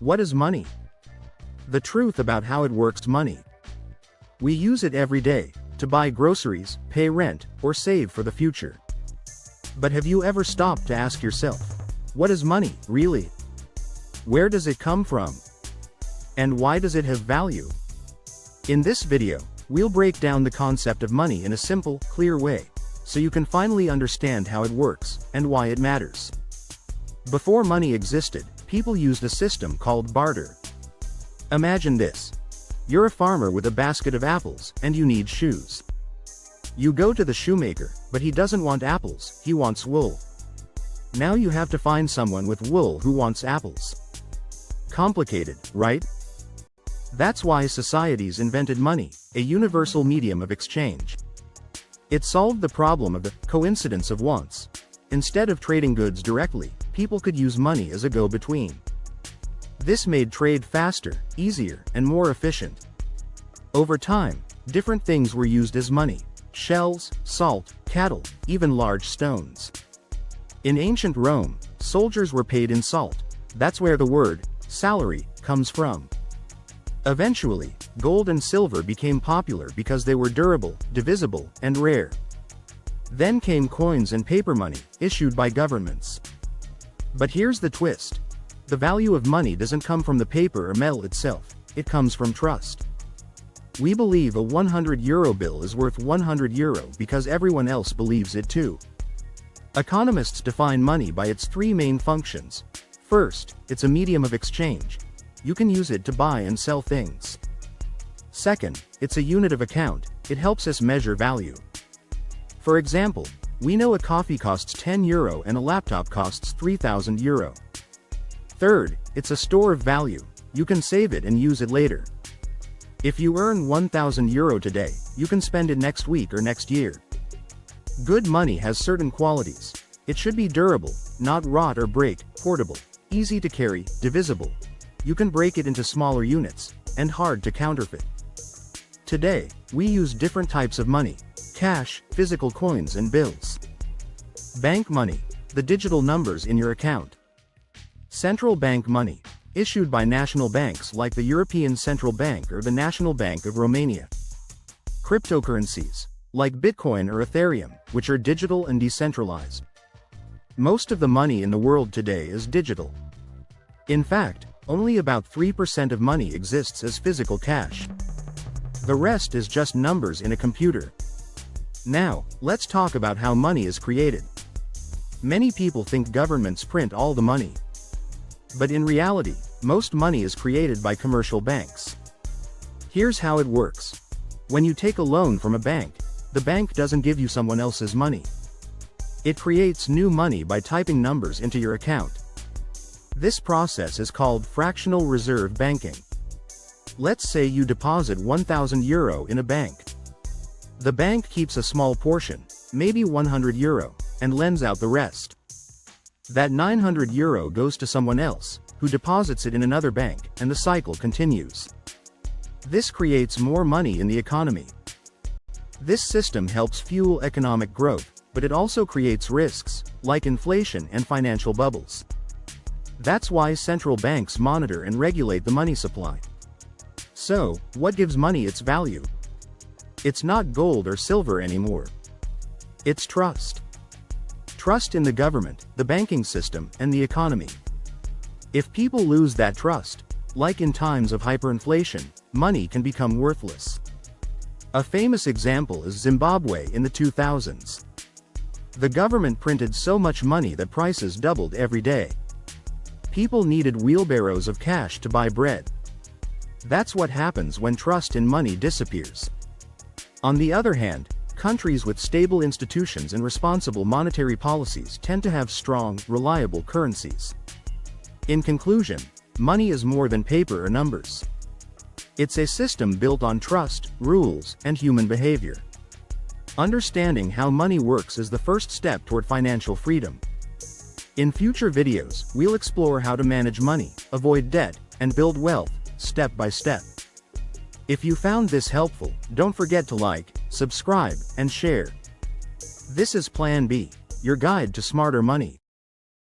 What is money? The truth about how it works. Money. We use it every day, to buy groceries, pay rent, or save for the future. But have you ever stopped to ask yourself, what is money, really? Where does it come from? And why does it have value? In this video, we'll break down the concept of money in a simple, clear way, so you can finally understand how it works, and why it matters. Before money existed, people used a system called barter. Imagine this. You're a farmer with a basket of apples, and you need shoes. You go to the shoemaker, but he doesn't want apples, he wants wool. Now you have to find someone with wool who wants apples. Complicated, right? That's why societies invented money, a universal medium of exchange. It solved the problem of the coincidence of wants. Instead of trading goods directly, people could use money as a go-between. This made trade faster, easier, and more efficient. Over time, different things were used as money: shells, salt, cattle, even large stones. In ancient Rome, soldiers were paid in salt. That's where the word salary comes from. Eventually, gold and silver became popular because they were durable, divisible, and rare. Then came coins and paper money, issued by governments. But here's the twist. The value of money doesn't come from the paper or metal itself, it comes from trust. We believe a €100 bill is worth €100 because everyone else believes it too. Economists define money by its three main functions. First, it's a medium of exchange. You can use it to buy and sell things. Second, it's a unit of account. It helps us measure value. For example, we know a coffee costs €10 and a laptop costs €3,000. Third, it's a store of value. You can save it and use it later. If you earn €1,000 today, you can spend it next week or next year. Good money has certain qualities. It should be durable, not rot or break, portable, easy to carry, divisible. You can break it into smaller units, and hard to counterfeit. Today, we use different types of money: cash, physical coins and bills. Bank money, the digital numbers in your account. Central bank money, issued by national banks like the European Central Bank or the National Bank of Romania. Cryptocurrencies, like Bitcoin or Ethereum, which are digital and decentralized. Most of the money in the world today is digital. In fact, only about 3% of money exists as physical cash. The rest is just numbers in a computer. Now, let's talk about how money is created. Many people think governments print all the money. But in reality, most money is created by commercial banks. Here's how it works. When you take a loan from a bank, the bank doesn't give you someone else's money. It creates new money by typing numbers into your account. This process is called fractional reserve banking. Let's say you deposit €1,000 in a bank. The bank keeps a small portion, maybe €100, and lends out the rest. That €900 goes to someone else, who deposits it in another bank, and the cycle continues. This creates more money in the economy. This system helps fuel economic growth, but it also creates risks, like inflation and financial bubbles. That's why central banks monitor and regulate the money supply. So, what gives money its value? It's not gold or silver anymore. It's trust. Trust in the government, the banking system, and the economy. If people lose that trust, like in times of hyperinflation, money can become worthless. A famous example is Zimbabwe in the 2000s. The government printed so much money that prices doubled every day. People needed wheelbarrows of cash to buy bread. That's what happens when trust in money disappears. On the other hand, countries with stable institutions and responsible monetary policies tend to have strong, reliable currencies. In conclusion, money is more than paper or numbers. It's a system built on trust, rules, and human behavior. Understanding how money works is the first step toward financial freedom. In future videos, we'll explore how to manage money, avoid debt, and build wealth, step by step. If you found this helpful, don't forget to like, subscribe, and share. This is Plan B, your guide to smarter money.